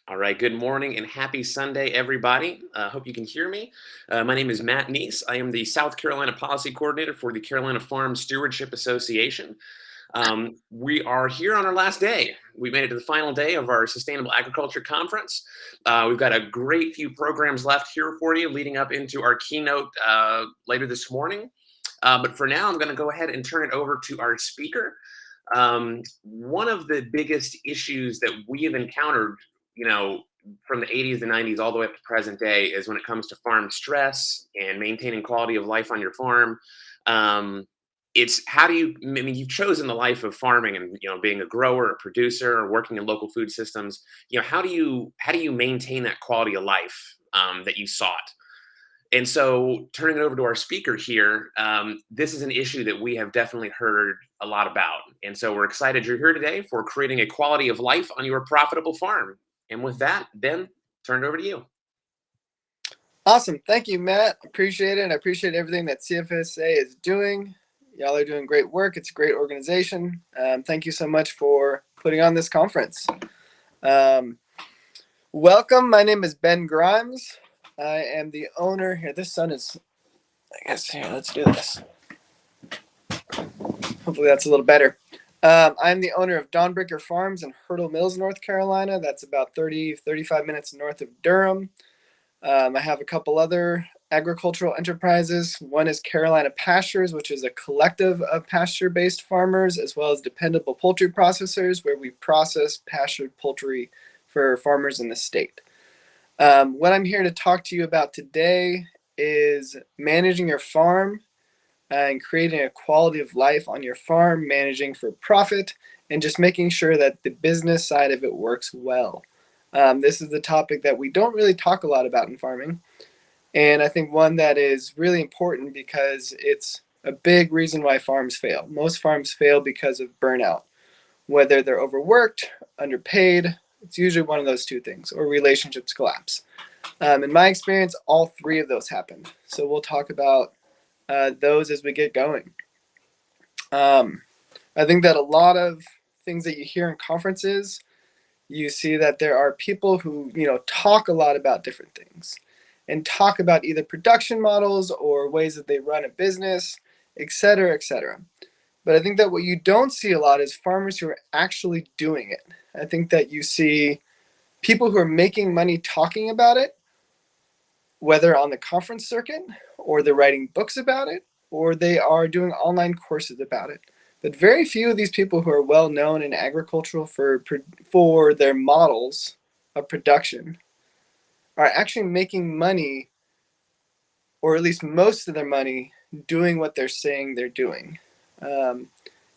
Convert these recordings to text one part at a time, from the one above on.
All right, good morning and happy Sunday, everybody. Hope you can hear me. My name is Matt Neese. I am the South Carolina Policy Coordinator for the Carolina Farm Stewardship Association. We are here on our last day. We made it to the final day of our Sustainable Agriculture Conference. We've got a great few programs left here for you leading up into our keynote later this morning. But for now, I'm going to go ahead and turn it over to our speaker. One of the biggest issues that we have encountered, from the 80s and 90s all the way up to present day is when it comes to farm stress and maintaining quality of life on your farm. It's how do you, I mean, you've chosen the life of farming and, being a grower, a producer, or working in local food systems. How do you maintain that quality of life that you sought? And so, turning it over to our speaker here, this is an issue that we have definitely heard a lot about. And so, we're excited you're here today for creating a quality of life on your profitable farm. And with that, Ben, turn it over to you. Awesome. Thank you, Matt. Appreciate it. I appreciate everything that CFSA is doing. Y'all are doing great work. It's a great organization. Thank you so much for putting on this conference. Welcome. My name is Ben Grimes. I am the owner here. This sun is, here, let's do this. Hopefully that's a little better. I'm the owner of Dawnbreaker Farms in Hurdle Mills, North Carolina. That's about 35 minutes north of Durham. I have a couple other agricultural enterprises. One is Carolina Pastures, which is a collective of pasture-based farmers, as well as dependable poultry processors, where we process pastured poultry for farmers in the state. What I'm here to talk to you about today is managing your farm and creating a quality of life on your farm, managing for profit, and just making sure that the business side of it works well. This is the topic that we don't really talk a lot about in farming, and I think one that is really important because it's a big reason why farms fail. Most farms fail because of burnout, whether they're overworked, underpaid. It's usually one of those two things, or relationships collapse. In my experience, all three of those happen. So we'll talk about those as we get going. I think that a lot of things that you hear in conferences, you see that there are people who talk a lot about different things and talk about either production models or ways that they run a business, et cetera, et cetera. But I think that what you don't see a lot is farmers who are actually doing it. I think that you see people who are making money talking about it, whether on the conference circuit, or they're writing books about it, or they are doing online courses about it. But very few of these people who are well known in agricultural for their models of production are actually making money, or at least most of their money, doing what they're saying they're doing.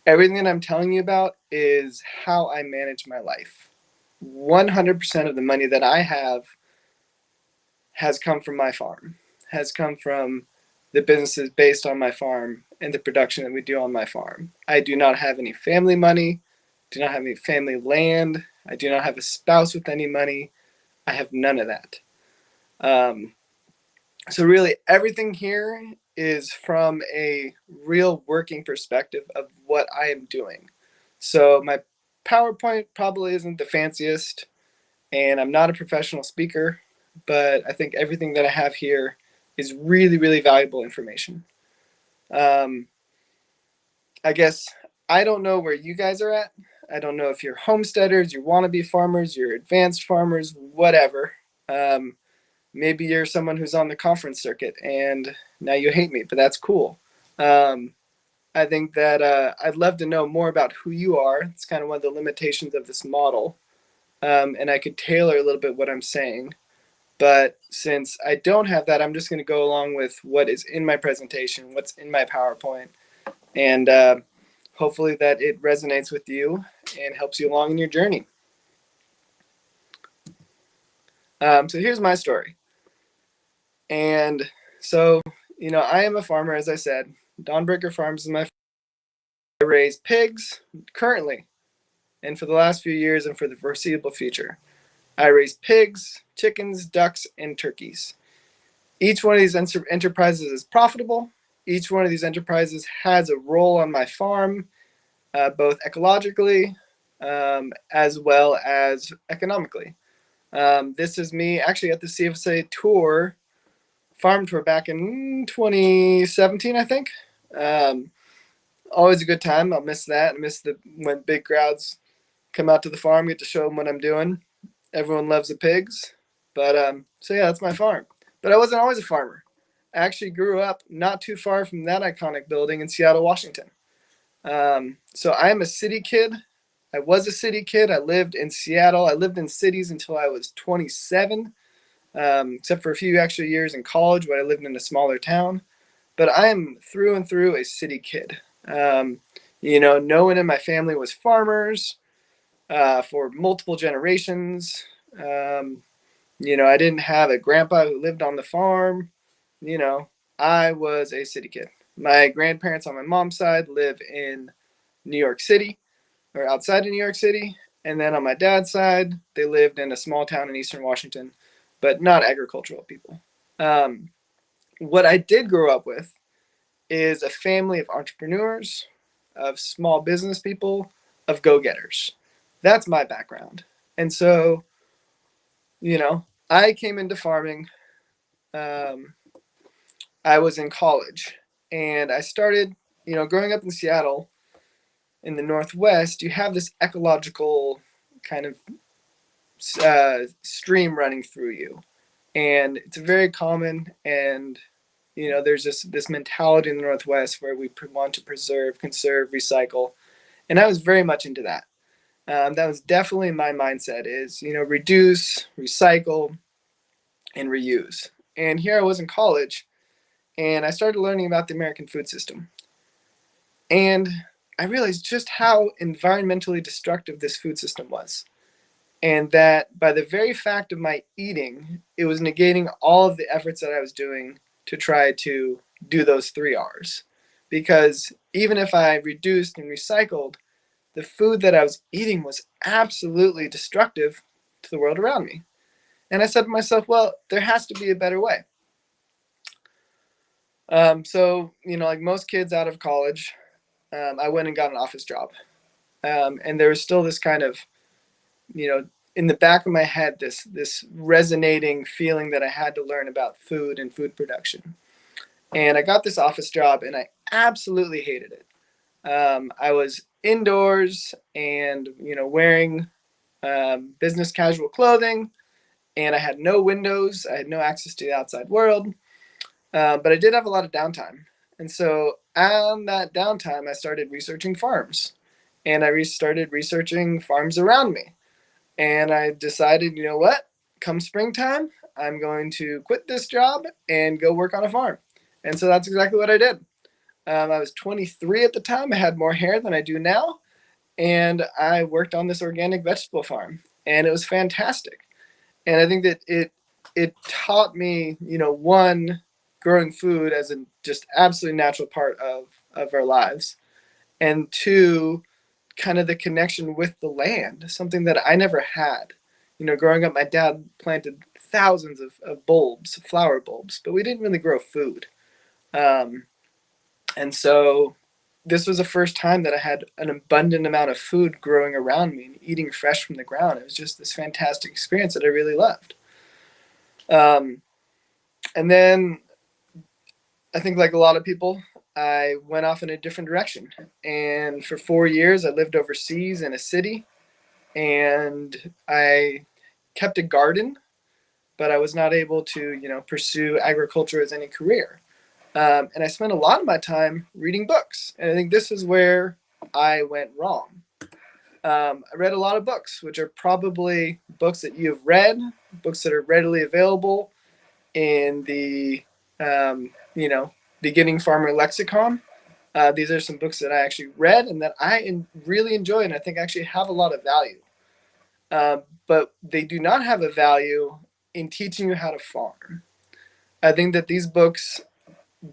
Everything that I'm telling you about is how I manage my life. 100% of the money that I have has come from my farm, has come from the businesses based on my farm and the production that we do on my farm. I do not have any family money, do not have any family land. I do not have a spouse with any money. I have none of that. So really everything here is from a real working perspective of what I am doing. So my PowerPoint probably isn't the fanciest, and I'm not a professional speaker, but I think everything that I have here is really, really valuable information. I guess I don't know where you guys are at. I don't know if you're homesteaders, you wannabe farmers, you're advanced farmers, whatever. Maybe you're someone who's on the conference circuit and now you hate me, but that's cool. I think that I'd love to know more about who you are. It's kind of one of the limitations of this model. And I could tailor a little bit what I'm saying. But since I don't have that, I'm just going to go along with what is in my presentation, what's in my PowerPoint, and hopefully that it resonates with you and helps you along in your journey. So here's my story. And so, I am a farmer, as I said. Dawnbreaker Farms is my farm. I raise pigs currently, and for the last few years and for the foreseeable future. I raise pigs, chickens, ducks, and turkeys. Each one of these enterprises is profitable. Each one of these enterprises has a role on my farm, both ecologically as well as economically. This is me actually at the CFSA tour, farm tour back in 2017, I think. Um, Always a good time. I'll miss that. I miss the when big crowds come out to the farm, get to show them what I'm doing. Everyone loves the pigs. So yeah, that's my farm. But I wasn't always a farmer. I actually grew up not too far from that iconic building in Seattle, Washington. So I am a city kid. I was a city kid. I lived in Seattle. I lived in cities until I was 27, except for a few extra years in college when I lived in a smaller town. But I am through and through a city kid. No one in my family was farmers for multiple generations. Um, I didn't have a grandpa who lived on the farm. You know, I was a city kid. My grandparents on my mom's side live in New York City or outside of New York City. And then on my dad's side, they lived in a small town in eastern Washington, but not agricultural people. Um, what I did grow up with is a family of entrepreneurs, of small business people, of go getters. That's my background. And so, I came into farming. Um, I was in college and I started, growing up in Seattle in the Northwest, you have this ecological kind of stream running through you. And it's very common. And, there's this mentality in the Northwest where we want to preserve, conserve, recycle. And I was very much into that. That was definitely my mindset is, reduce, recycle, and reuse. And here I was in college and I started learning about the American food system. And I realized just how environmentally destructive this food system was. And that by the very fact of my eating, it was negating all of the efforts that I was doing to try to do those three R's. Because even if I reduced and recycled, the food that I was eating was absolutely destructive to the world around me. And I said to myself, well, there has to be a better way. Like most kids out of college, I went and got an office job. And there was still this kind of, in the back of my head, this resonating feeling that I had to learn about food and food production. And I got this office job and I absolutely hated it. I was indoors and, wearing business casual clothing, and I had no windows. I had no access to the outside world, but I did have a lot of downtime. And so on that downtime, I started researching farms, and I started researching farms around me. And I decided, you know what? Come springtime, I'm going to quit this job and go work on a farm. And so that's exactly what I did. I was 23 at the time. I had more hair than I do now, and I worked on this organic vegetable farm, and it was fantastic. And I think that it taught me, one, growing food as a just absolutely natural part of our lives, and two, kind of the connection with the land, something that I never had. Growing up, my dad planted thousands of bulbs, flower bulbs, but we didn't really grow food. Um, and so this was the first time that I had an abundant amount of food growing around me and eating fresh from the ground. It was just this fantastic experience that I really loved. Um, and then I think, like a lot of people, I went off in a different direction. And for 4 years, I lived overseas in a city, and I kept a garden, but I was not able to, pursue agriculture as any career. And I spent a lot of my time reading books. And I think this is where I went wrong. I read a lot of books, which are probably books that you have read, books that are readily available in the, beginning farmer lexicon. These are some books that I actually read and that I really enjoy and I think actually have a lot of value. But they do not have a value in teaching you how to farm. I think that these books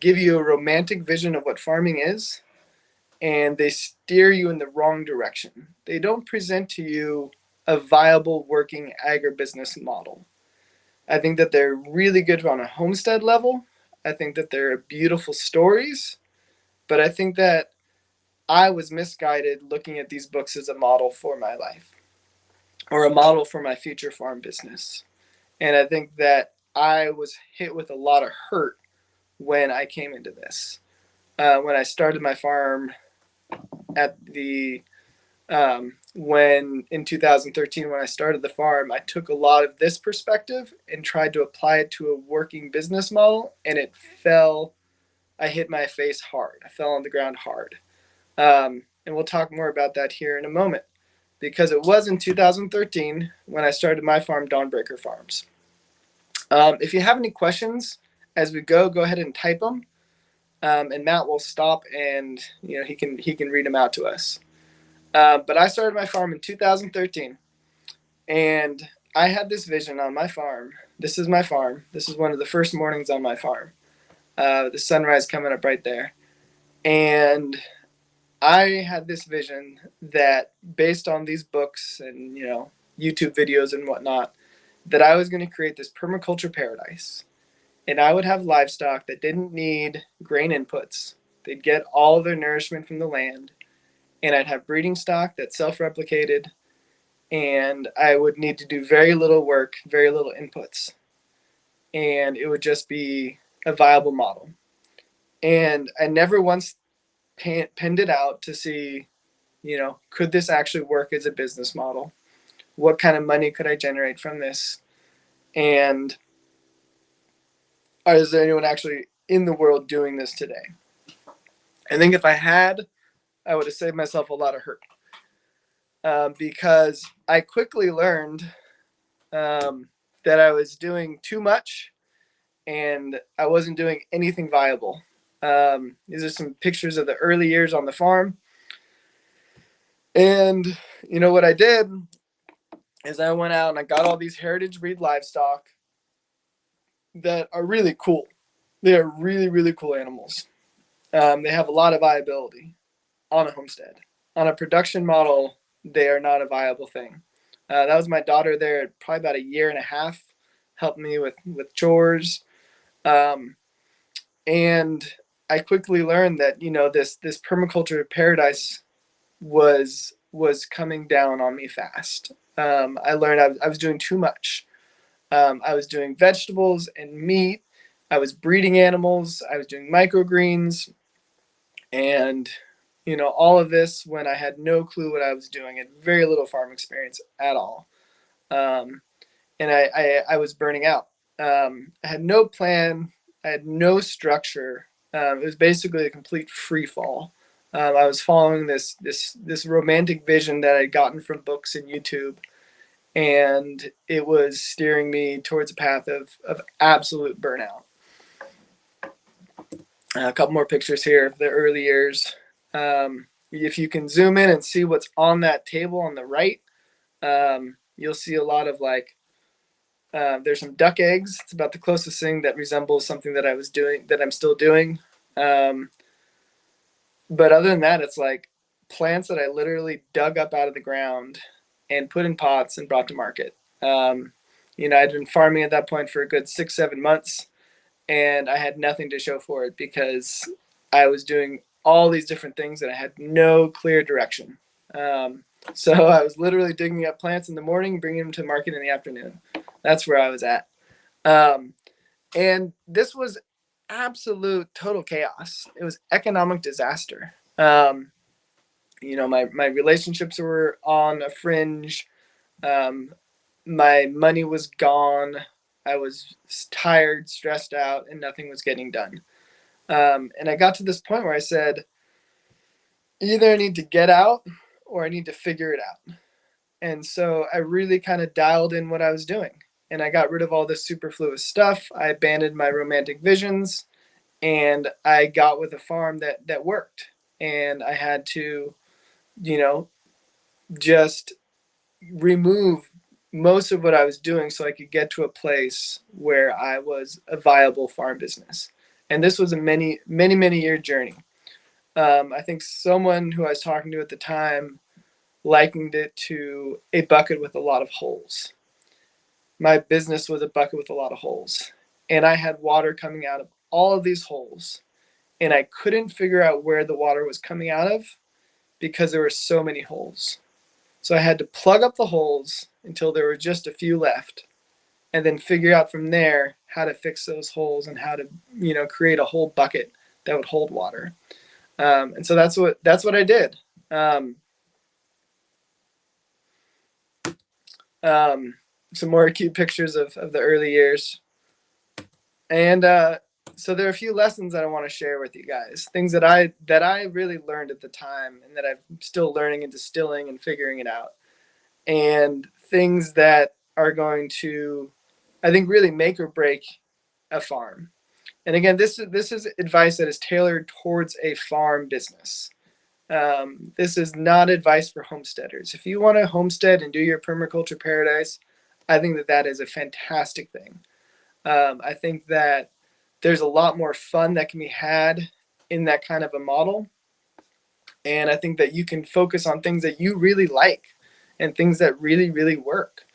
give you a romantic vision of what farming is, and they steer you in the wrong direction. They don't present to you a viable working agribusiness model. I think that they're really good on a homestead level. I think that they're beautiful stories, but I think that I was misguided looking at these books as a model for my life. or a model for my future farm business. And I think that I was hit with a lot of hurt when I came into this. When I started my farm at the when in 2013, when I started the farm, I took a lot of this perspective and tried to apply it to a working business model, and it fell. I hit my face hard. I fell on the ground hard. And we'll talk more about that here in a moment, because it was in 2013 when I started my farm, Dawnbreaker Farms. If you have any questions as we go ahead and type them, and Matt will stop and he can read them out to us. But I started my farm in 2013, and I had this vision on my farm. This is my farm. This is one of the first mornings on my farm. The sunrise coming up right there, and I had this vision that, based on these books and YouTube videos and whatnot, that I was going to create this permaculture paradise, and I would have livestock that didn't need grain inputs. They'd get all of their nourishment from the land, and I'd have breeding stock that self-replicated, and I would need to do very little work, very little inputs, and it would just be a viable model. And I never once penned it out to see, could this actually work as a business model? What kind of money could I generate from this? And is there anyone actually in the world doing this today? I think if I had, I would have saved myself a lot of hurt, because I quickly learned that I was doing too much and I wasn't doing anything viable. These are some pictures of the early years on the farm. And what I did is I went out and I got all these heritage breed livestock that are really cool. They are really, really cool animals. They have a lot of viability on a homestead. On a production model, they are not a viable thing. That was my daughter there, probably about a year and a half, helped me with chores. And I quickly learned that this permaculture paradise was coming down on me fast. I learned I was doing too much. I was doing vegetables and meat. I was breeding animals. I was doing microgreens, and all of this when I had no clue what I was doing and very little farm experience at all. And I was burning out. I had no plan. I had no structure. It was basically a complete free fall. I was following this romantic vision that I'd gotten from books and YouTube, and it was steering me towards a path of absolute burnout. A couple more pictures here of the early years. If you can zoom in and see what's on that table on the right, you'll see a lot of there's some duck eggs. It's about the closest thing that resembles something that I was doing, that I'm still doing. But other than that, it's like plants that I literally dug up out of the ground and put in pots and brought to market. I'd been farming at that point for a good 6-7 months, and I had nothing to show for it because I was doing all these different things and I had no clear direction. So I was literally digging up plants in the morning, bringing them to market in the afternoon. That's where I was at. And this was absolute total chaos. It was economic disaster. My relationships were on a fringe. My money was gone. I was tired, stressed out, and nothing was getting done. And I got to this point where I said, either I need to get out or I need to figure it out. And so I really kind of dialed in what I was doing. And I got rid of all this superfluous stuff. I abandoned my romantic visions, and I got with a farm that worked. And I had to, just remove most of what I was doing so I could get to a place where I was a viable farm business. And this was a many, many, many year journey. I think someone who I was talking to at the time likened it to a bucket with a lot of holes. My business was a bucket with a lot of holes, and I had water coming out of all of these holes, and I couldn't figure out where the water was coming out of because there were so many holes. So I had to plug up the holes until there were just a few left, and then figure out from there how to fix those holes and how to, create a whole bucket that would hold water. And so that's what I did. Um, some more cute pictures of the early years. And so there are a few lessons that I want to share with you guys. Things that I really learned at the time, and that I'm still learning and distilling and figuring it out. And things that are going to, I think, really make or break a farm. And again, this is advice that is tailored towards a farm business. This is not advice for homesteaders. If you want to homestead and do your permaculture paradise, I think that is a fantastic thing. I think that there's a lot more fun that can be had in that kind of a model. And I think that you can focus on things that you really like and things that really, really work.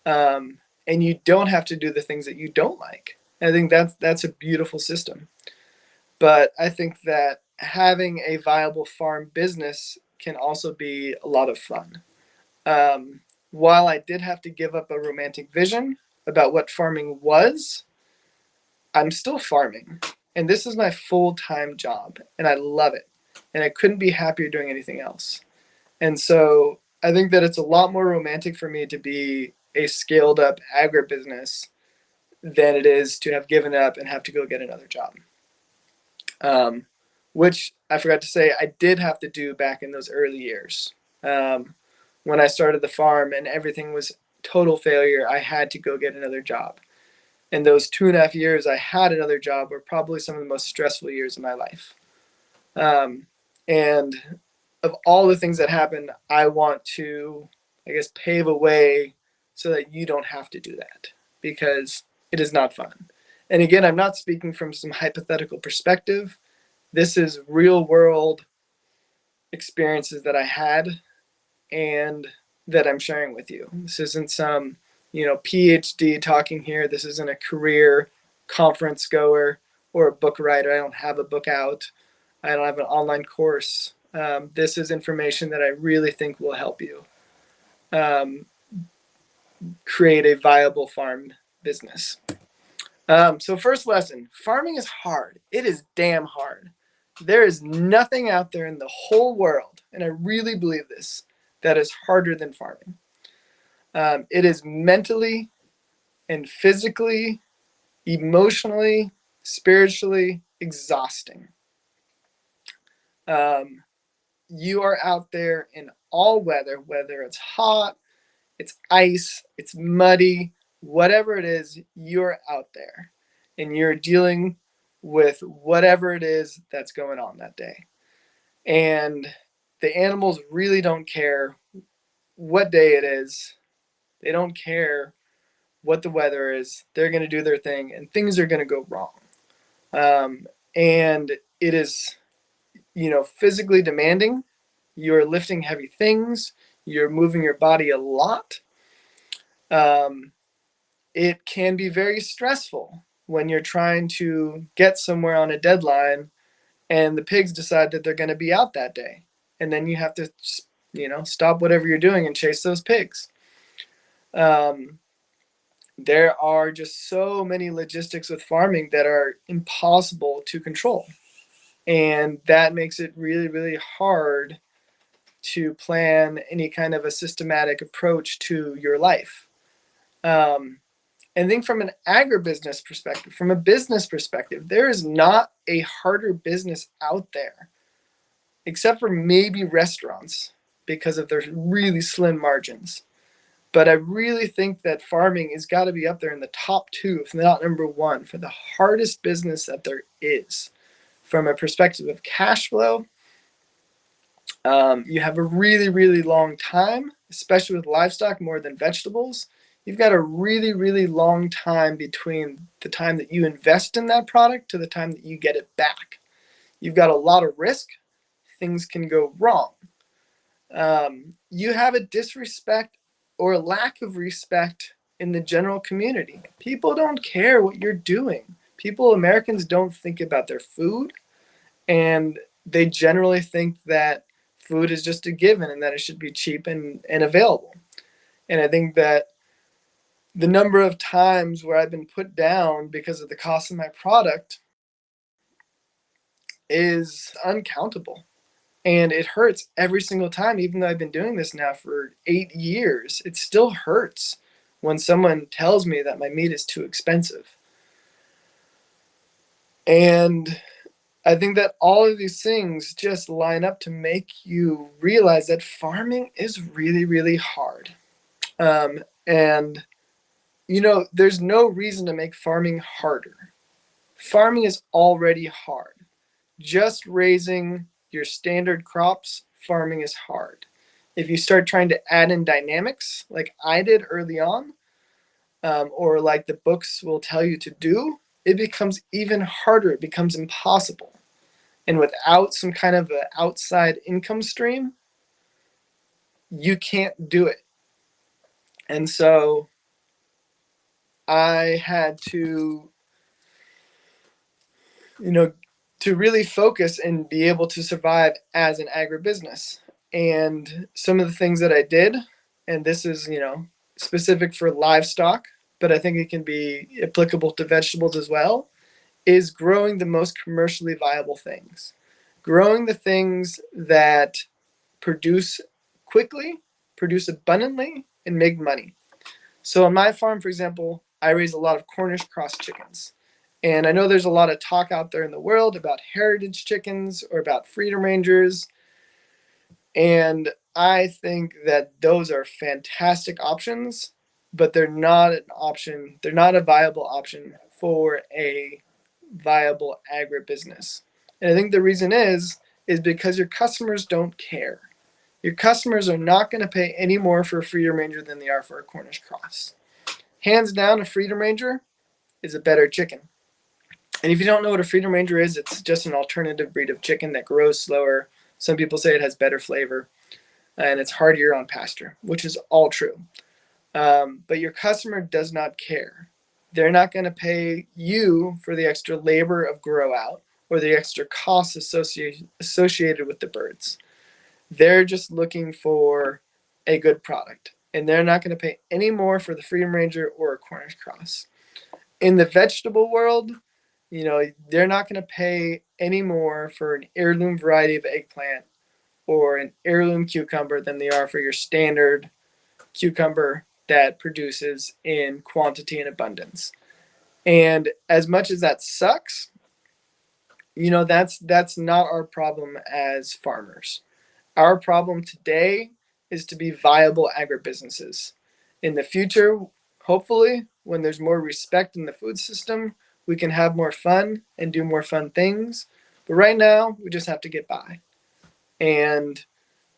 And you don't have to do the things that you don't like. I think that's a beautiful system. But I think that having a viable farm business can also be a lot of fun. While I did have to give up a romantic vision about what farming was, I'm still farming. And this is my full time job. And I love it. And I couldn't be happier doing anything else. And so I think that it's a lot more romantic for me to be a scaled up agribusiness than it is to have given up and have to go get another job. Which I forgot to say, I did have to do back in those early years. When I started the farm and everything was total failure, I had to go get another job. And those 2.5 years I had another job were probably some of the most stressful years of my life. And of all the things that happened, I want to, I guess, pave a way so that you don't have to do that, because it is not fun. And again, I'm not speaking from some hypothetical perspective. This is real world experiences that I had and that I'm sharing with you. This isn't some, PhD talking here. This isn't a career conference goer or a book writer. I don't have a book out. I don't have an online course. This is information that I really think will help you create a viable farm business. So first lesson, farming is hard. It is damn hard. There is nothing out there in the whole world, and I really believe this, that is harder than farming. It is mentally and physically, emotionally, spiritually exhausting. You are out there in all weather, whether it's hot, it's ice, it's muddy, whatever it is, you're out there and you're dealing with whatever it is that's going on that day. And the animals really don't care what day it is. They don't care what the weather is. They're going to do their thing and things are going to go wrong. And it is, physically demanding. You're lifting heavy things. You're moving your body a lot. It can be very stressful when you're trying to get somewhere on a deadline and the pigs decide that they're going to be out that day. And then you have to, stop whatever you're doing and chase those pigs. There are just so many logistics with farming that are impossible to control. And that makes it really, really hard to plan any kind of a systematic approach to your life. And think from an agribusiness perspective, from a business perspective, there is not a harder business out there, except for maybe restaurants because of their really slim margins. But I really think that farming has got to be up there in the top two, if not number one, for the hardest business that there is. From a perspective of cash flow, you have a really, really long time, especially with livestock more than vegetables. You've got a really, really long time between the time that you invest in that product to the time that you get it back. You've got a lot of risk. Things can go wrong. You have a disrespect or a lack of respect in the general community. People don't care what you're doing. Americans don't think about their food, and they generally think that food is just a given and that it should be cheap and available. And I think that the number of times where I've been put down because of the cost of my product is uncountable. And it hurts every single time, even though I've been doing this now for 8 years. It still hurts when someone tells me that my meat is too expensive. And I think that all of these things just line up to make you realize that farming is really, really hard. And, there's no reason to make farming harder. Farming is already hard. Just raising your standard crops, farming is hard. If you start trying to add in dynamics like I did early on, or like the books will tell you to do, it becomes even harder. It becomes impossible. And without some kind of an outside income stream, you can't do it. And so I had you know, to really focus and be able to survive as an agribusiness. And some of the things that I did, and this is, specific for livestock, but I think it can be applicable to vegetables as well, is growing the most commercially viable things. Growing the things that produce quickly, produce abundantly, and make money. So on my farm, for example, I raise a lot of Cornish cross chickens. And I know there's a lot of talk out there in the world about heritage chickens or about freedom rangers. And I think that those are fantastic options, but they're not an option. They're not a viable option for a viable agribusiness. And I think the reason is because your customers don't care. Your customers are not going to pay any more for a Freedom Ranger than they are for a Cornish cross. Hands down, a Freedom Ranger is a better chicken. And if you don't know what a Freedom Ranger is, it's just an alternative breed of chicken that grows slower. Some people say it has better flavor and it's hardier on pasture, which is all true. But your customer does not care. They're not going to pay you for the extra labor of grow out or the extra costs associated with the birds. They're just looking for a good product, and they're not going to pay any more for the Freedom Ranger or a Cornish cross. In the vegetable world, they're not going to pay any more for an heirloom variety of eggplant or an heirloom cucumber than they are for your standard cucumber that produces in quantity and abundance. And as much as that sucks, that's not our problem as farmers. Our problem today is to be viable agribusinesses. In the future, hopefully, when there's more respect in the food system, we can have more fun and do more fun things. But right now, we just have to get by. And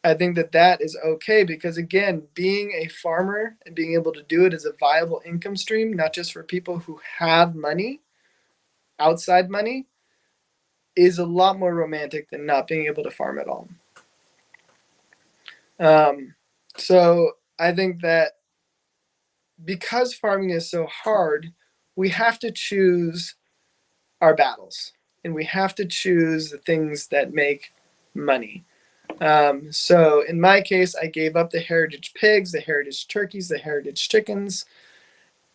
I think that that is okay because, again, being a farmer and being able to do it as a viable income stream, not just for people who have money, outside money, is a lot more romantic than not being able to farm at all. So I think that because farming is so hard, we have to choose our battles and we have to choose the things that make money. So in my case, I gave up the heritage pigs, the heritage turkeys, the heritage chickens,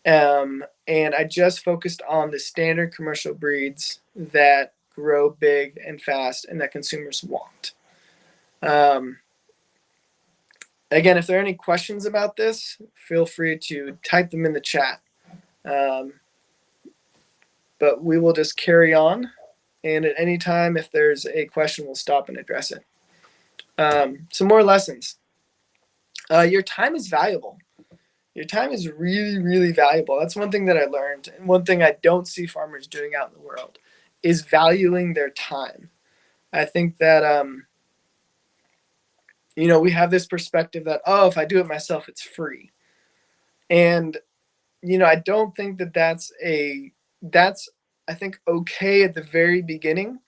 and I just focused on the standard commercial breeds that grow big and fast and that consumers want. Again, if there are any questions about this, feel free to type them in the chat. But we will just carry on. And at any time, if there's a question, we'll stop and address it. Some more lessons. Your time is valuable. Your time is really, really valuable. That's one thing that I learned. And one thing I don't see farmers doing out in the world is valuing their time. I think that, we have this perspective that, oh, if I do it myself, it's free. And, I don't think that that's I think, okay at the very beginning.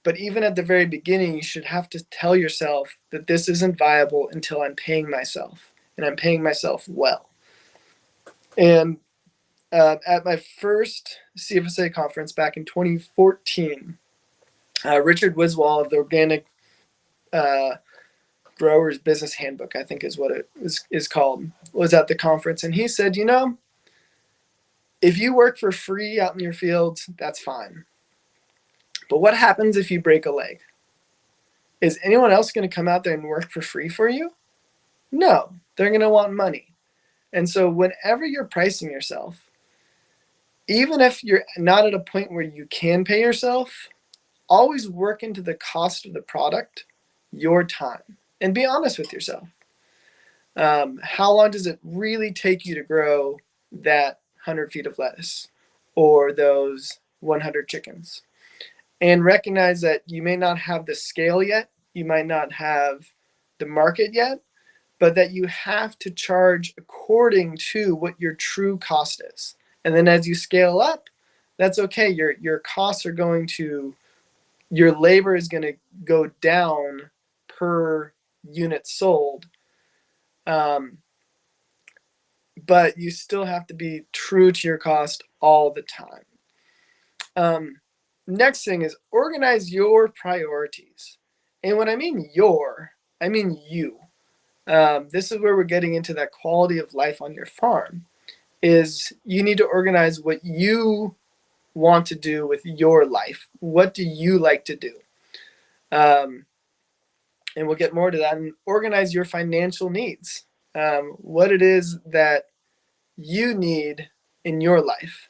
But even at the very beginning, you should have to tell yourself that this isn't viable until I'm paying myself, and I'm paying myself well. And at my first CFSA conference back in 2014, Richard Wiswall of the Organic Grower's Business Handbook, I think is what it is called, was at the conference. And he said, if you work for free out in your fields, that's fine. But what happens if you break a leg? Is anyone else going to come out there and work for free for you? No, they're going to want money. And so whenever you're pricing yourself, even if you're not at a point where you can pay yourself, always work into the cost of the product your time and be honest with yourself. How long does it really take you to grow that 100 feet of lettuce or those 100 chickens? And recognize that you may not have the scale yet, you might not have the market yet, but that you have to charge according to what your true cost is. And then as you scale up, that's okay. Your costs are going to, your labor is going to go down per unit sold. But you still have to be true to your cost all the time. Next thing is organize your priorities. And when I mean I mean you. This is where we're getting into that quality of life on your farm. Is you need to organize what you want to do with your life. What do you like to do? And we'll get more to that. And organize your financial needs. What it is that you need in your life.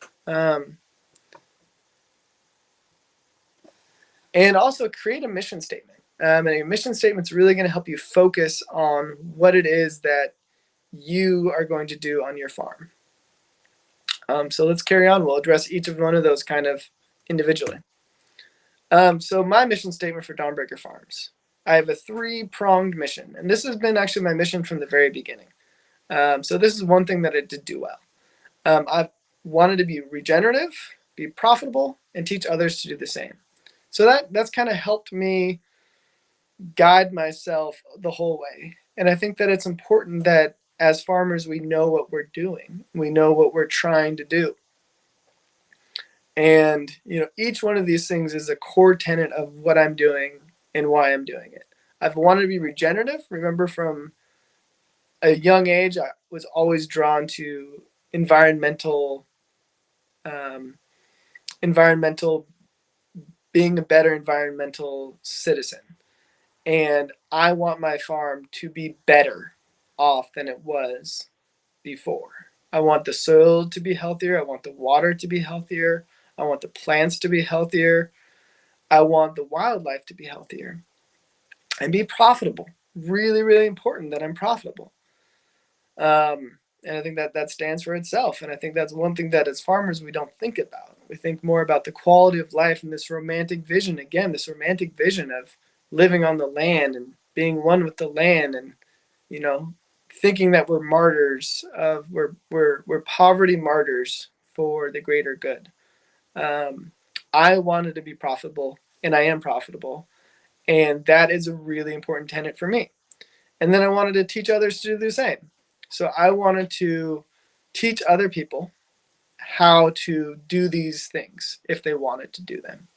And also create a mission statement. And a mission statement is really going to help you focus on what it is that you are going to do on your farm. So let's carry on. We'll address each of one of those kind of individually. So my mission statement for Dawnbreaker Farms. I have a 3-pronged mission, and this has been actually my mission from the very beginning. So this is one thing that I did do well. I've wanted to be regenerative, be profitable, and teach others to do the same. So that's kind of helped me guide myself the whole way. And I think that it's important that as farmers, we know what we're doing. We know what we're trying to do. And, each one of these things is a core tenet of what I'm doing and why I'm doing it. I've wanted to be regenerative. Remember, from a young age, I was always drawn to environmental, being a better environmental citizen. And I want my farm to be better off than it was before. I want the soil to be healthier. I want the water to be healthier. I want the plants to be healthier. I want the wildlife to be healthier and be profitable. Really, really important that I'm profitable. And I think that stands for itself. And I think that's one thing that as farmers we don't think about. We think more about the quality of life and this romantic vision. Again, this romantic vision of living on the land and being one with the land, and thinking that we're martyrs of we're poverty martyrs for the greater good. I wanted to be profitable, and I am profitable, and that is a really important tenet for me. And then I wanted to teach others to do the same. So I wanted to teach other people how to do these things if they wanted to do them.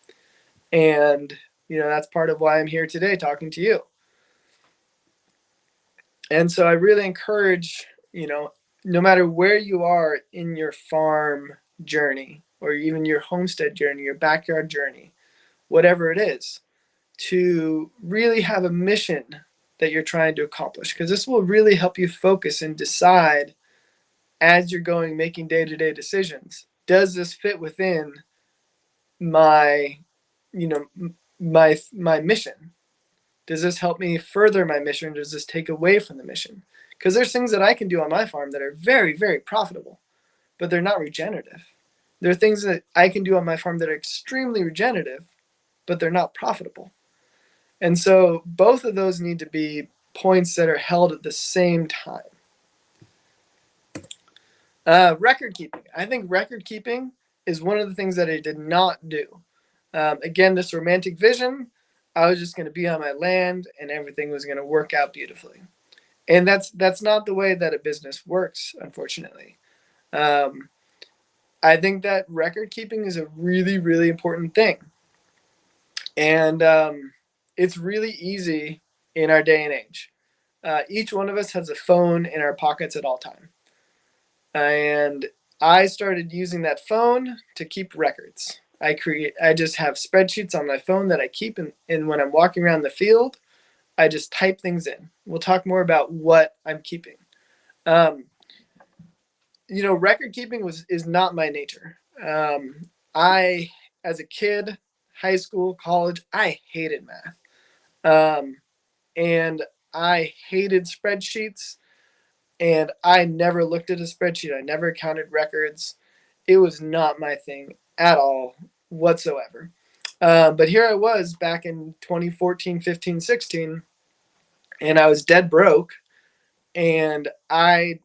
And that's part of why I'm here today talking to you. And so I really encourage, no matter where you are in your farm journey or even your homestead journey, your backyard journey, whatever it is, to really have a mission that you're trying to accomplish, because this will really help you focus and decide as you're going making day-to-day decisions. Does this fit within my my mission? Does this help me further my mission? Does this take away from the mission? Because there's things that I can do on my farm that are very, very profitable, but they're not regenerative. There are things that I can do on my farm that are extremely regenerative, but they're not profitable. And so both of those need to be points that are held at the same time. Record keeping. I think record keeping is one of the things that I did not do. Again, this romantic vision, I was just going to be on my land and everything was going to work out beautifully. And that's not the way that a business works, unfortunately. I think that record keeping is a really, really important thing. And it's really easy in our day and age. Each one of us has a phone in our pockets at all time. And I started using that phone to keep records. I just have spreadsheets on my phone that I keep, and when I'm walking around the field, I just type things in. We'll talk more about what I'm keeping. Um, Record keeping is not my nature. I, as a kid, high school, college, I hated math. And I hated spreadsheets, and I never looked at a spreadsheet. I never counted records. It was not my thing at all whatsoever. But here I was back in 2014, 15, 16, and I was dead broke, and I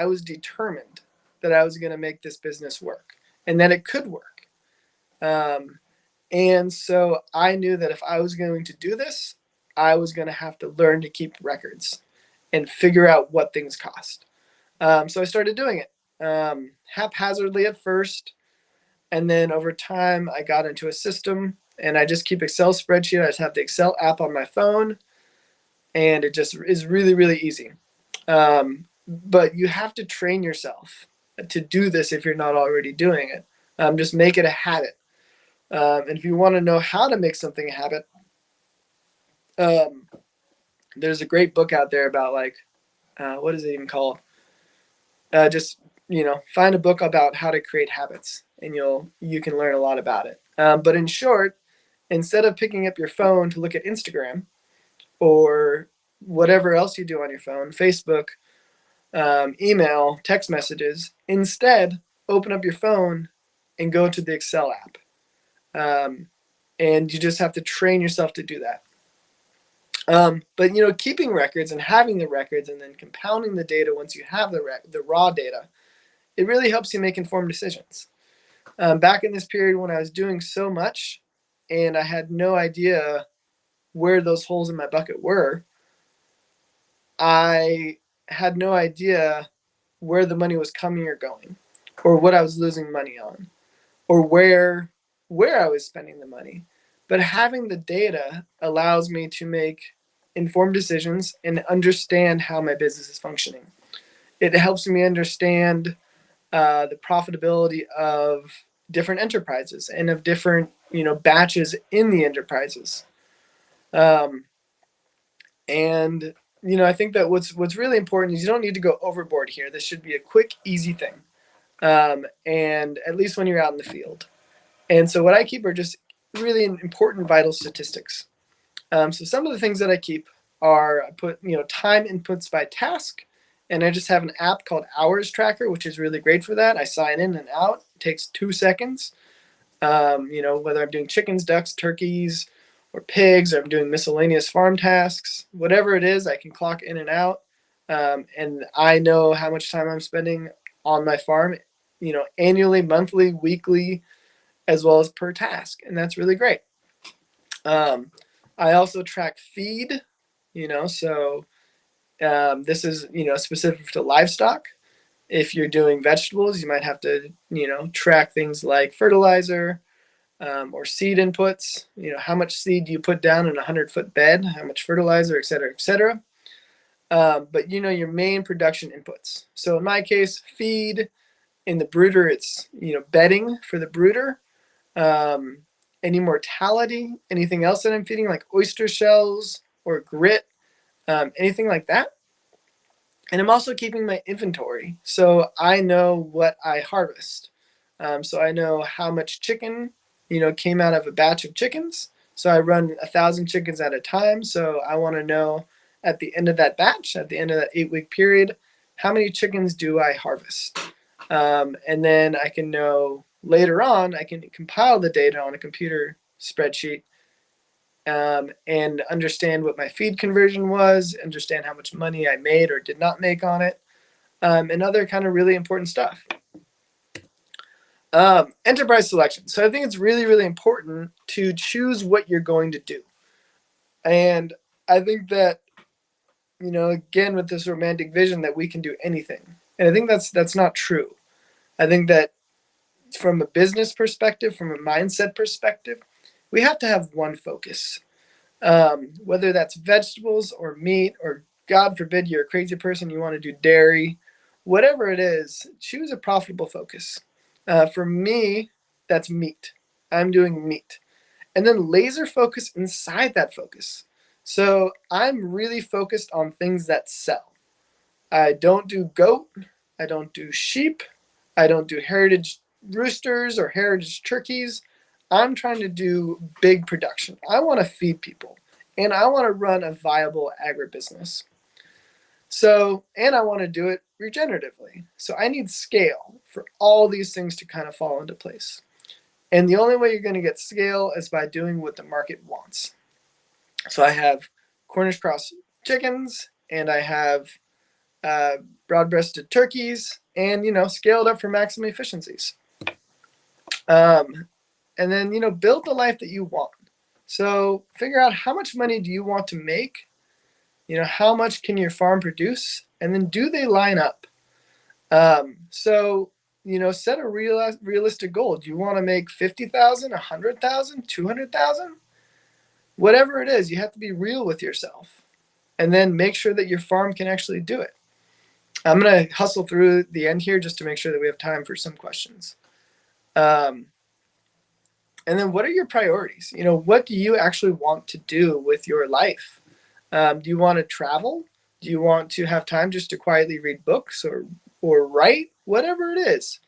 was determined that I was going to make this business work and that it could work. Um, and so I knew that if I was going to do this, I was going to have to learn to keep records and figure out what things cost. So I started doing it haphazardly at first, and then over time I got into a system, and I just keep Excel spreadsheet. I just have the Excel app on my phone, and it just is really, really easy. But you have to train yourself to do this if you're not already doing it. Just make it a habit. And if you want to know how to make something a habit, um, there's a great book out there about like, what is it even called? Just find a book about how to create habits, and you can learn a lot about it. But in short, instead of picking up your phone to look at Instagram or whatever else you do on your phone, Facebook, email, text messages, instead open up your phone and go to the Excel app. Um, and you just have to train yourself to do that. But keeping records and having the records and then compounding the data once you have the raw data, it really helps you make informed decisions. Back in this period when I was doing so much and I had no idea where those holes in my bucket were, I had no idea where the money was coming or going, or what I was losing money on, or where I was spending the money. But having the data allows me to make informed decisions and understand how my business is functioning. It helps me understand the profitability of different enterprises and of different batches in the enterprises. Um, and I think that what's really important is you don't need to go overboard here. This should be a quick, easy thing, and at least when you're out in the field. And so what I keep are just really important, vital statistics. So some of the things that I keep are I put time inputs by task, and I just have an app called Hours Tracker, which is really great for that. I sign in and out. It takes 2 seconds. Whether I'm doing chickens, ducks, turkeys, or pigs, or I'm doing miscellaneous farm tasks, whatever it is, I can clock in and out, and I know how much time I'm spending on my farm. Annually, monthly, weekly, as well as per task, and that's really great. Um, I also track feed, so this is specific to livestock. If you're doing vegetables, you might have to track things like fertilizer, or seed inputs. How much seed do you put down in a 100-foot bed? How much fertilizer, et cetera, et cetera. But your main production inputs. So in my case, feed. In the brooder, it's bedding for the brooder. Um, any mortality, anything else that I'm feeding, like oyster shells or grit, anything like that. And I'm also keeping my inventory, so I know what I harvest. So I know how much chicken, came out of a batch of chickens. So I run 1,000 chickens at a time. So I want to know at the end of that batch, at the end of that 8-week period, how many chickens do I harvest? And then I can know later on, I can compile the data on a computer spreadsheet, and understand what my feed conversion was, understand how much money I made or did not make on it, and other kind of really important stuff. Enterprise selection. So I think it's really, really important to choose what you're going to do. And I think that, again, with this romantic vision that we can do anything. And I think that's not true. I think that from a business perspective, from a mindset perspective, we have to have one focus. Whether that's vegetables or meat or God forbid you're a crazy person, you want to do dairy, whatever it is, choose a profitable focus. For me, that's meat. I'm doing meat. And then laser focus inside that focus. So I'm really focused on things that sell. I don't do goat. I don't do sheep. I don't do heritage roosters or heritage turkeys. I'm trying to do big production. I want to feed people and I want to run a viable agribusiness. So, and I want to do it regeneratively. So I need scale for all these things to kind of fall into place. And the only way you're going to get scale is by doing what the market wants. So I have Cornish cross chickens and I have uh, broad-breasted turkeys, and scaled up for maximum efficiencies. Um, and then build the life that you want. So figure out how much money do you want to make. How much can your farm produce, and then do they line up? So set a realistic goal. Do you want to make 50,000, 100,000, 200,000? Whatever it is, you have to be real with yourself, and then make sure that your farm can actually do it. I'm going to hustle through the end here just to make sure that we have time for some questions. Um, and then what are your priorities? What do you actually want to do with your life? Do you want to travel? Do you want to have time just to quietly read books or write? Whatever it is.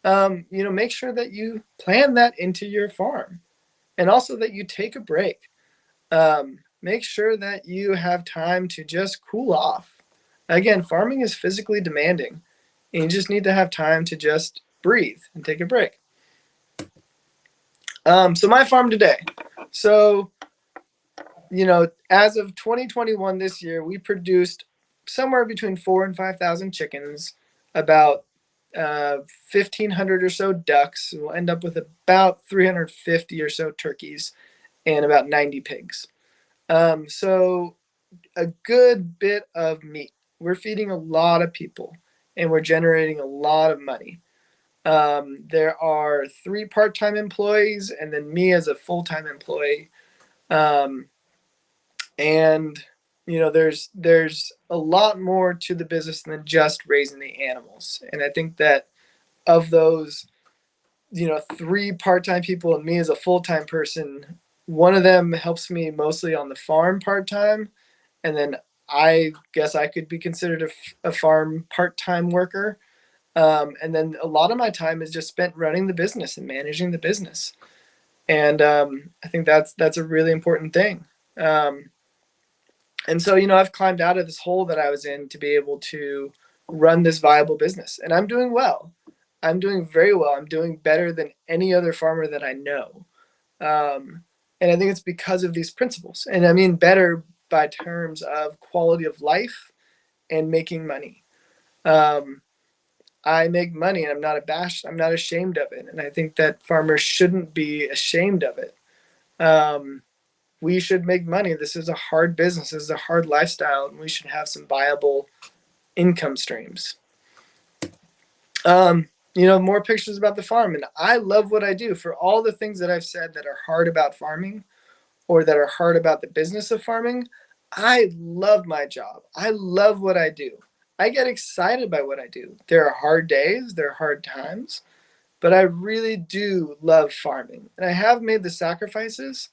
Make sure that you plan that into your farm, and also that you take a break. Make sure that you have time to just cool off. Again, farming is physically demanding, and you just need to have time to just breathe and take a break. So my farm today. So, as of 2021 this year, we produced somewhere between 4,000 and 5,000 chickens, about 1,500 or so ducks. We'll end up with about 350 or so turkeys and about 90 pigs. So a good bit of meat. We're feeding a lot of people and we're generating a lot of money. There are 3 part-time employees and then me as a full-time employee. And there's a lot more to the business than just raising the animals. And I think that of those, 3 part-time people and me as a full-time person, one of them helps me mostly on the farm part-time, and then I guess I could be considered a farm part-time worker. And then a lot of my time is just spent running the business and managing the business. And I think that's a really important thing. And so, I've climbed out of this hole that I was in to be able to run this viable business. And I'm doing well. I'm doing very well. I'm doing better than any other farmer that I know. And I think it's because of these principles. And I mean better by terms of quality of life and making money. I make money and I'm not abashed. I'm not ashamed of it. And I think that farmers shouldn't be ashamed of it. We should make money. This is a hard business. This is a hard lifestyle, and we should have some viable income streams. More pictures about the farm. And I love what I do. For all the things that I've said that are hard about farming or that are hard about the business of farming, I love my job. I love what I do. I get excited by what I do. There are hard days, there are hard times, but I really do love farming. And I have made the sacrifices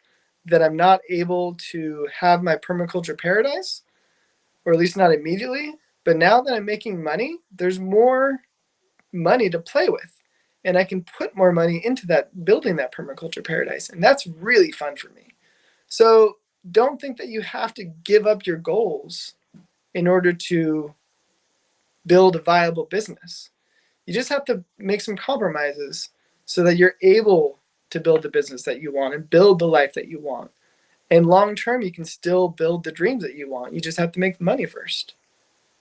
that I'm not able to have my permaculture paradise, or at least not immediately. But now that I'm making money, there's more money to play with. And I can put more money into that, building that permaculture paradise. And that's really fun for me. So don't think that you have to give up your goals in order to build a viable business. You just have to make some compromises so that you're able to build the business that you want and build the life that you want. And long term, you can still build the dreams that you want. You just have to make the money first,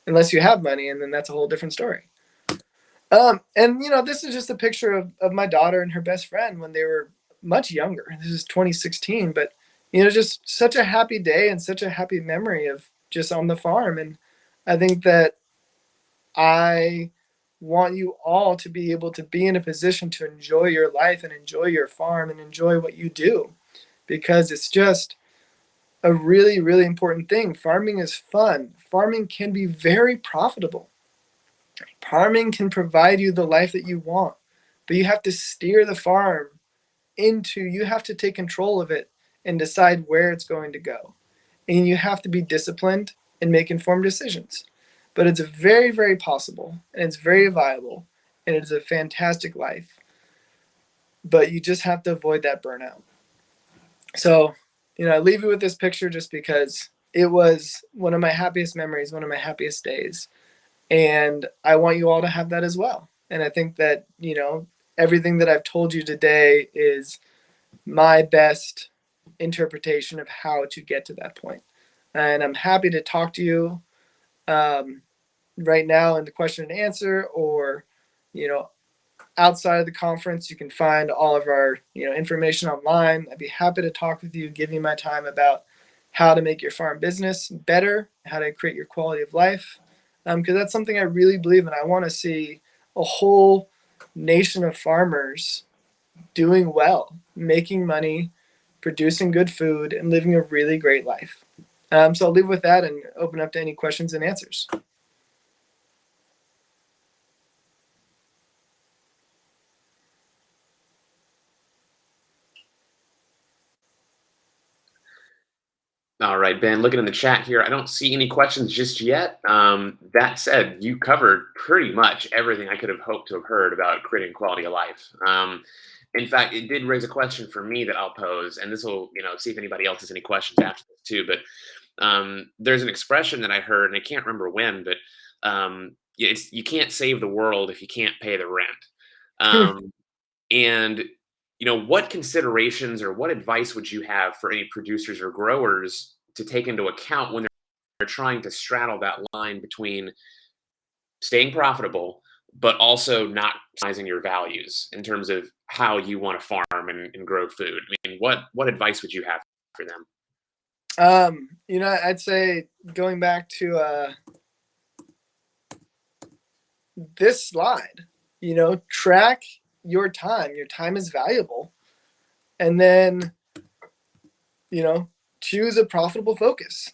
unless you have money, and then that's a whole different story. This is just a picture of my daughter and her best friend when they were much younger. This is 2016, but just such a happy day and such a happy memory of just on the farm. And I think that I want you all to be able to be in a position to enjoy your life and enjoy your farm and enjoy what you do, because it's just a really, really important thing. Farming is fun. Farming can be very profitable. Farming can provide you the life that you want, but you have to steer the farm you have to take control of it and decide where it's going to go. And you have to be disciplined and make informed decisions. But it's very, very possible, and it's very viable, and it's a fantastic life. But you just have to avoid that burnout. So, I leave you with this picture just because it was one of my happiest memories, one of my happiest days. And I want you all to have that as well. And I think that, everything that I've told you today is my best interpretation of how to get to that point. And I'm happy to talk to you right now in the question and answer, or, outside of the conference. You can find all of our, information online. I'd be happy to talk with you, give you my time about how to make your farm business better, how to create your quality of life. Because that's something I really believe in. I want to see a whole nation of farmers doing well, making money, producing good food, and living a really great life. So I'll leave with that and open up to any questions and answers. All right, Ben, looking in the chat here, I don't see any questions just yet. That said, you covered pretty much everything I could have hoped to have heard about creating quality of life. In fact, it did raise a question for me that I'll pose, and this will, see if anybody else has any questions after this too. But there's an expression that I heard, and I can't remember when, but you can't save the world if you can't pay the rent. Um, and what considerations or what advice would you have for any producers or growers to take into account when they're trying to straddle that line between staying profitable, but also not compromising your values in terms of how you want to farm and grow food? I mean, what advice would you have for them? I'd say going back to this slide, track your time. Your time is valuable. And then, choose a profitable focus.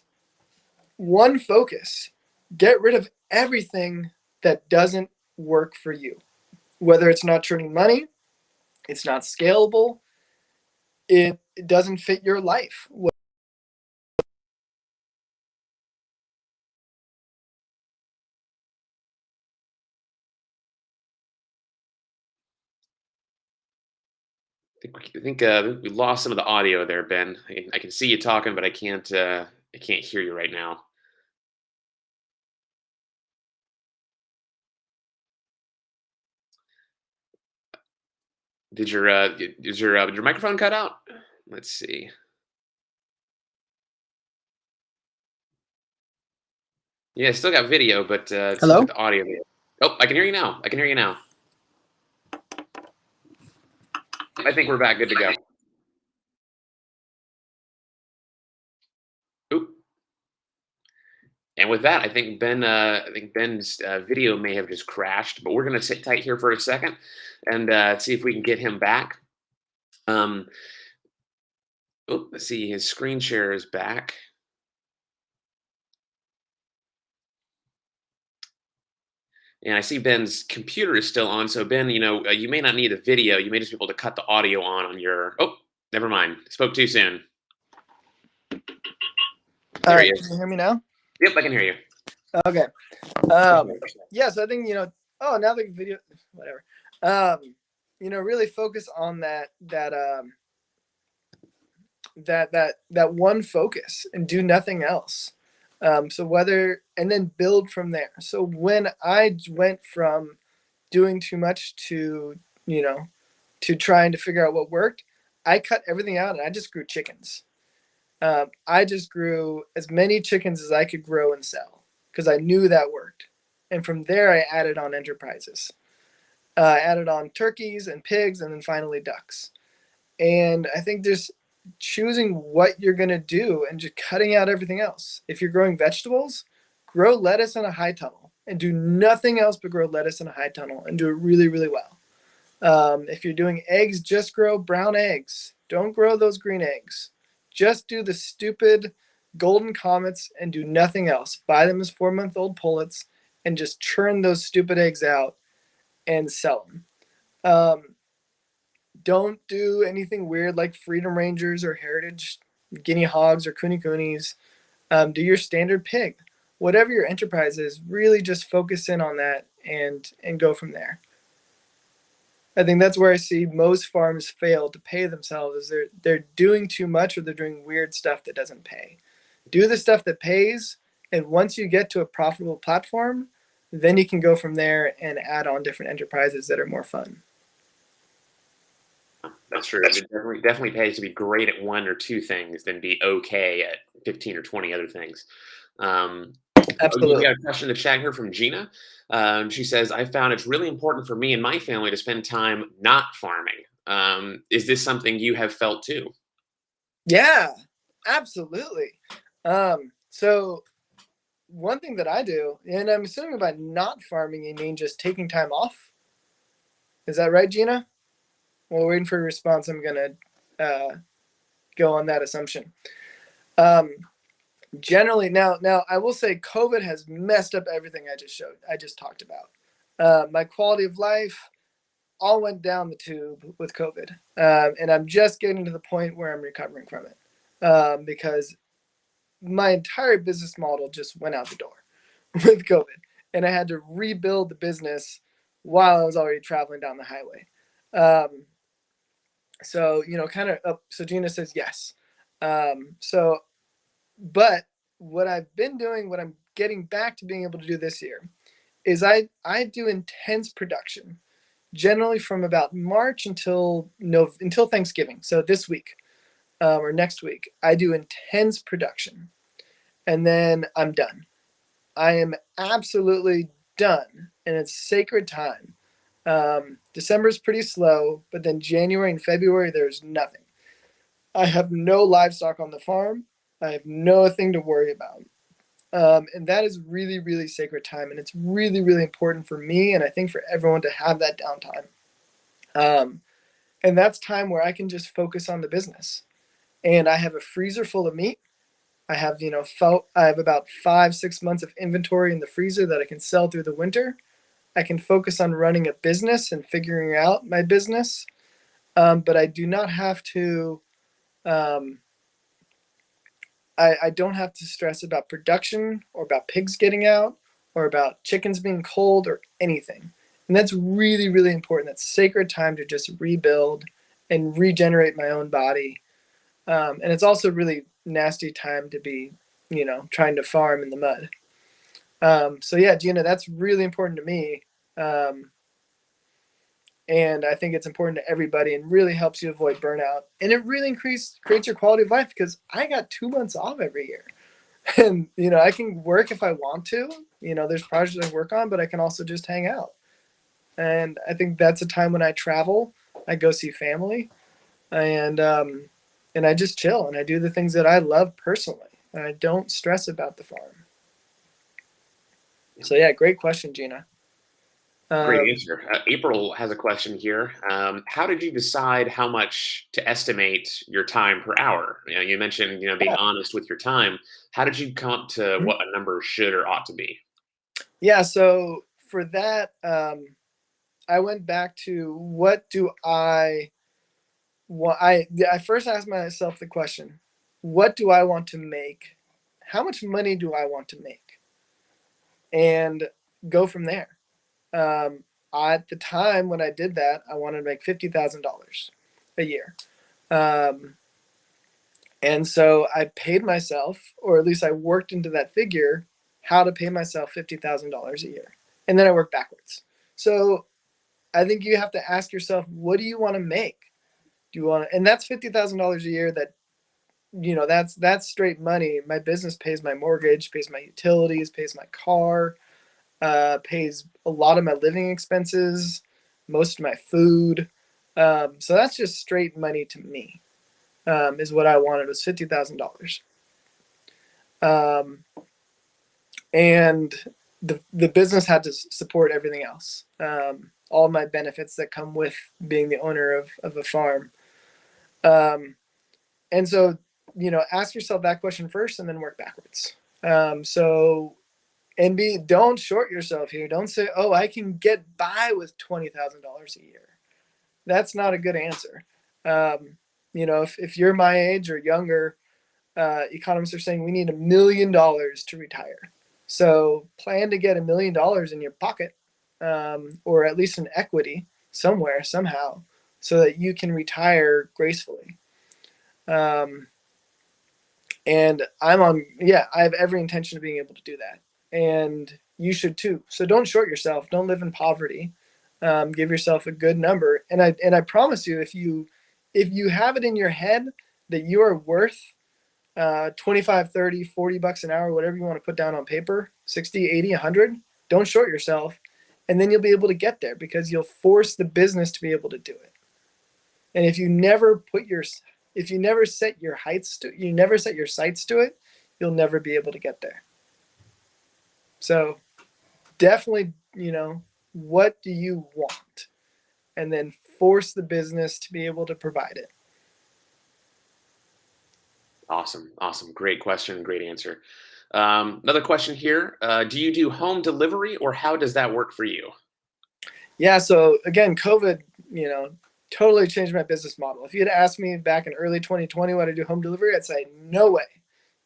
One focus. Get rid of everything that doesn't work for you. Whether it's not turning money, it's not scalable, it doesn't fit your life. I think we lost some of the audio there, Ben. I can see you talking, but I can't hear you right now. Did your microphone cut out? Let's see. Yeah, still got video, but it seems Hello? like the audio. Oh, I can hear you now. I can hear you now. I think we're back. Good to go. Oop. And with that, I think Ben's video may have just crashed, but we're going to sit tight here for a second and see if we can get him back. Um, let's see. His screen share is back. And I see Ben's computer is still on. So Ben, you may not need the video. You may just be able to cut the audio on your. Oh, never mind. Spoke too soon. All There he right, can is. you hear me now? Yep, I can hear you. Okay. Yeah, so I think, now the video, whatever. Really focus on that one focus and do nothing else. And then build from there. So when I went from doing too much to trying to figure out what worked, I cut everything out and I just grew chickens. I just grew as many chickens as I could grow and sell because I knew that worked. And from there, I added on enterprises. I added on turkeys and pigs, and then finally ducks. And I think just choosing what you're going to do and just cutting out everything else. If you're growing vegetables, grow lettuce in a high tunnel and do nothing else but grow lettuce in a high tunnel and do it really, really well. If you're doing eggs, just grow brown eggs. Don't grow those green eggs. Just do the stupid golden comets and do nothing else. Buy them as 4-month-old pullets and just churn those stupid eggs out and sell them. Don't do anything weird like Freedom Rangers or Heritage Guinea Hogs or Kuni Kunis. Do your standard pig. Whatever your enterprise is, really just focus in on that and go from there. I think that's where I see most farms fail to pay themselves is they're doing too much or they're doing weird stuff that doesn't pay. Do the stuff that pays, and once you get to a profitable platform, then you can go from there and add on different enterprises that are more fun. That's true. It definitely pays to be great at one or two things than be okay at 15 or 20 other things. We Absolutely. got a question in the chat here from Gina. She says, I found it's really important for me and my family to spend time not farming. Is this something you have felt too? Yeah, absolutely. So one thing that I do, and I'm assuming by not farming, you mean just taking time off. Is that right, Gina? While waiting for a response, I'm gonna go on that assumption. Generally, now I will say COVID has messed up everything I just talked about. My quality of life all went down the tube with COVID, and I'm just getting to the point where I'm recovering from it because my entire business model just went out the door with COVID, and I had to rebuild the business while I was already traveling down the highway. So kind of. So Gina says yes. So, but what I've been doing, what I'm getting back to being able to do this year, is I do intense production, generally from about March until Thanksgiving. So this week or next week, I do intense production, and then I'm done. I am absolutely done, and it's sacred time. December is pretty slow, but then January and February, there's nothing. I have no livestock on the farm. I have nothing to worry about. And that is really, really sacred time. And it's really, really important for me. And I think for everyone to have that downtime. And that's time where I can just focus on the business. And I have a freezer full of meat. I have, I have about 5, 6 months of inventory in the freezer that I can sell through the winter. I can focus on running a business and figuring out my business. But I do not have to, I don't have to stress about production or about pigs getting out or about chickens being cold or anything. And that's really, really important. That's sacred time to just rebuild and regenerate my own body. And it's also really nasty time to be, trying to farm in the mud. So yeah, Gina, that's really important to me. And I think it's important to everybody and really helps you avoid burnout. And it really creates your quality of life because I got 2 months off every year. And, I can work if I want to. There's projects I work on, but I can also just hang out. And I think that's a time when I travel, I go see family, and I just chill and I do the things that I love personally. And I don't stress about the farm. So yeah, great question, Gina. Great answer. April has a question here. How did you decide how much to estimate your time per hour? You mentioned, being honest with your time. How did you come up to what a number should or ought to be? Yeah, so for that, I went back to what do I want? I first asked myself the question, what do I want to make? How much money do I want to make? And go from there. At the time when I did that, I wanted to make $50,000 a year. And so I paid myself, or at least I worked into that figure, how to pay myself $50,000 a year. And then I worked backwards. So I think you have to ask yourself, what do you want to make? Do you want to, and that's $50,000 a year that, that's straight money. My business pays my mortgage, pays my utilities, pays my car, pays a lot of my living expenses, most of my food. So that's just straight money to me. Is what I wanted was $50,000. And the business had to support everything else. All my benefits that come with being the owner of a farm. And so ask yourself that question first and then work backwards. So and don't short yourself here. Don't say, "Oh, I can get by with $20,000 a year." That's not a good answer. If you're my age or younger, economists are saying we need $1 million to retire. So plan to get $1 million in your pocket, or at least an equity somewhere, somehow, so that you can retire gracefully. Um, and I have every intention of being able to do that. And you should too. So don't short yourself. Don't live in poverty. Give yourself a good number. And I promise you, if you have it in your head that you are worth 25, 30, $40 an hour, whatever you want to put down on paper, 60, 80, 100, don't short yourself. And then you'll be able to get there because you'll force the business to be able to do it. And if you never set your sights to it, you'll never be able to get there. So definitely, what do you want? And then force the business to be able to provide it. Awesome. Awesome. Great question. Great answer. Another question here. Do you do home delivery or how does that work for you? Yeah. So again, COVID, totally changed my business model. If you had asked me back in early 2020 what I do home delivery, I'd say, no way.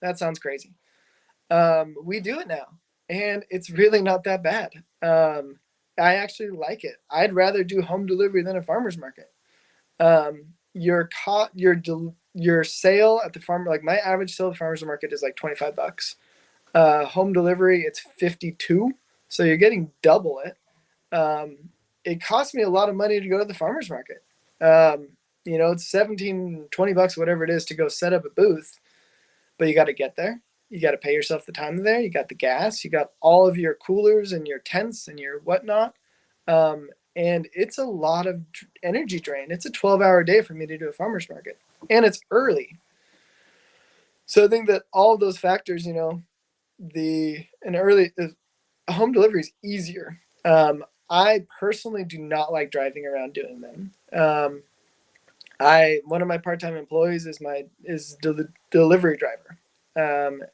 That sounds crazy. We do it now, and it's really not that bad. I actually like it. I'd rather do home delivery than a farmer's market. Your sale at the farm, like my average sale at the farmer's market is like $25. Home delivery, it's 52. So you're getting double it. It costs me a lot of money to go to the farmer's market. It's 17, $20, whatever it is, to go set up a booth, but you got to get there. You got to pay yourself the time there. You got the gas. You got all of your coolers and your tents and your whatnot. And it's a lot of energy drain. It's a 12-hour day for me to do a farmer's market, and it's early. So I think that all of those factors, home delivery is easier. I personally do not like driving around doing them. One of my part-time employees is delivery driver,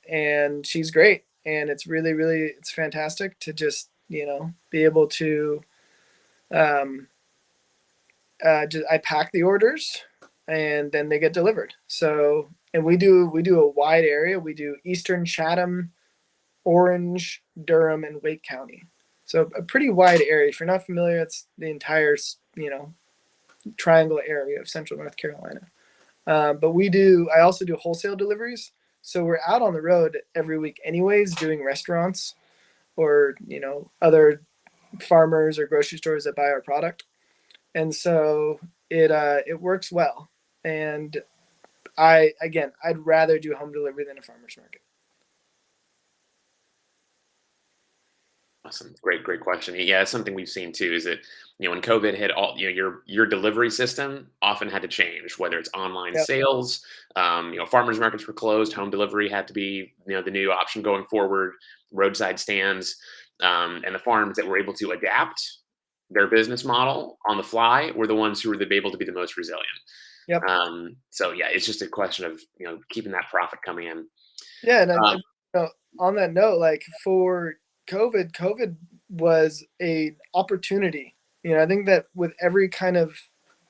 and she's great, and it's really, really, it's fantastic to just be able to I pack the orders and then they get delivered. So, and we do a wide area. We do Eastern Chatham, Orange, Durham, and Wake County. So a pretty wide area. If you're not familiar, it's the entire triangle area of Central North Carolina. But I also do wholesale deliveries. So we're out on the road every week, anyways, doing restaurants or other farmers or grocery stores that buy our product. And so it works well. And I'd rather do home delivery than a farmer's market. Awesome. Great question. Yeah, it's something we've seen too, is that, when COVID hit, all, your delivery system often had to change, whether it's online Yep. sales, farmers markets were closed, home delivery had to be, the new option going forward, roadside stands, and the farms that were able to adapt their business model on the fly were the ones who were able to be the most resilient. Yep. So yeah, it's just a question of, keeping that profit coming in. Yeah. And Um, on that note, like for COVID was a opportunity. I think that with every kind of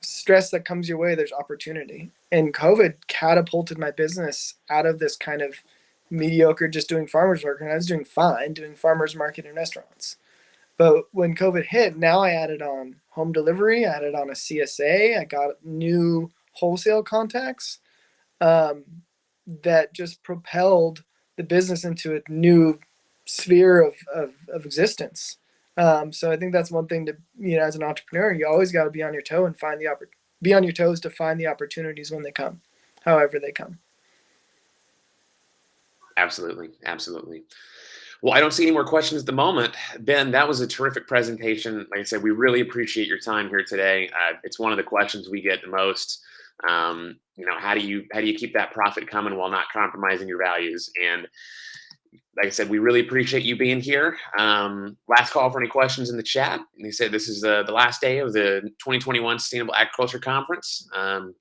stress that comes your way, there's opportunity. And COVID catapulted my business out of this kind of mediocre, just doing farmers market. And I was doing fine doing farmers market and restaurants. But when COVID hit, now I added on home delivery, I added on a CSA, I got new wholesale contacts, um, that just propelled the business into a new sphere of existence. So I think that's one thing to, as an entrepreneur, you always got to be on your toe and be on your toes to find the opportunities when they come, however they come. Absolutely. Absolutely. Well, I don't see any more questions at the moment. Ben, that was a terrific presentation. Like I said, we really appreciate your time here today. It's one of the questions we get the most. How do you keep that profit coming while not compromising your values? And like I said, we really appreciate you being here. Last call for any questions in the chat. And he said this is the last day of the 2021 Sustainable Agriculture Conference.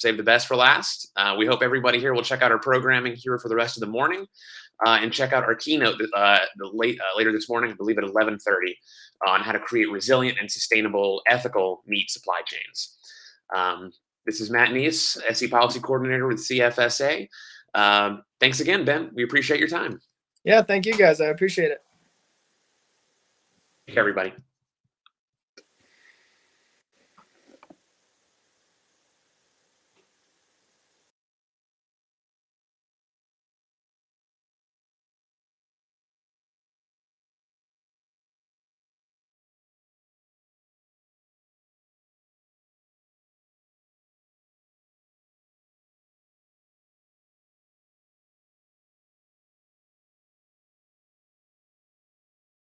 Save the best for last. We hope everybody here will check out our programming here for the rest of the morning, and check out our keynote later this morning, I believe at 11:30, on how to create resilient and sustainable ethical meat supply chains. This is Matt Neese, SE Policy Coordinator with CFSA. Thanks again, Ben. We appreciate your time. Yeah, thank you guys. I appreciate it. Take care, everybody.